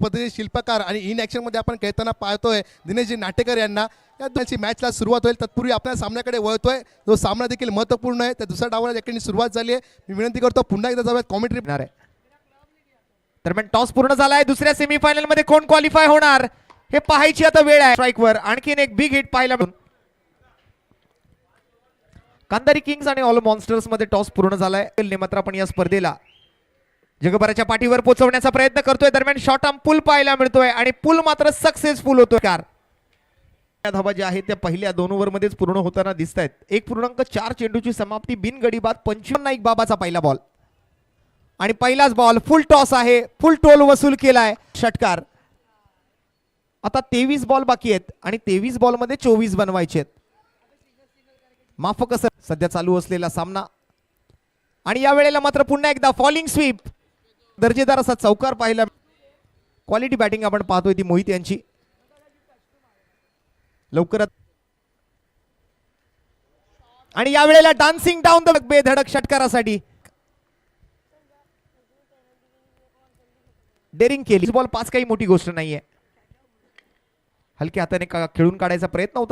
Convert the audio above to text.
पद्धतीचे शिल्पकार आणि इन ॲक्शन मध्ये आपण खेळताना पाहतोय दिनेशजी नाटेकर यांना। या दोनची मॅचला सुरुवात होईल तत्पूर्वी आपल्या सामन्याकडे वळतोय। तो सामना देखील महत्त्वपूर्ण आहे। त्या दुसऱ्या डावाला याकडे सुरुवात झाली आहे। मी विनंती करतो पुन्हा एकदा जाऊयात कॉमेंट्री आहे। दरम्यान टॉस पूर्ण झालाय। दुसऱ्या सेमीफायनल मध्ये कोण क्वालिफाय होणार हे पाहायची आता वेळ आहे। स्ट्राईकवर आणखीन एक बिग हिट पाहायला मिळून कांदारी किंग्स आणि ऑल मॉन्स्टर्स मध्ये टॉस पूर्ण झालाय। मात्र आपण या स्पर्धेला जगभराच्या पाठीवर पोहोचवण्याचा प्रयत्न करतोय। दरम्यान शॉर्ट आर्म पूल पाहायला मिळतोय आणि पूल मात्र सक्सेसफुल होतोय। कार धावा ज्या आहेत त्या पहिल्या 2 ओव्हर मध्येच पूर्ण होताना दिसत आहेत। 1.4 चेंडूची समाप्ती बिनगडी बाद 55 नाईक बाबाचा पहिला बॉल आणि पहिलाच बॉल फुल टॉस आहे। फुल टोल वसूल केलाय षटकार। आता 23 बॉल बाकी आहेत आणि 23 बॉल मध्ये 24 बनवायचे आहेत। माफ कसं सध्या चालू असलेला सामना आणि या वेळेला मात्र पुन्हा एकदा फॉलिंग स्वीप दर्जेदार असा चौकार पाहिला। क्वालिटी बॅटिंग आपण पाहतोय ती मोहित यांची। लवकरच आणि या वेळेला डान्सिंग डाऊन द बेधडक षटकारासाठी डेरिंग केली। बॉल 5 काही मोठी गोष्ट नाहीये। हलक्या हाताने खेळून काढायचा प्रयत्न होता।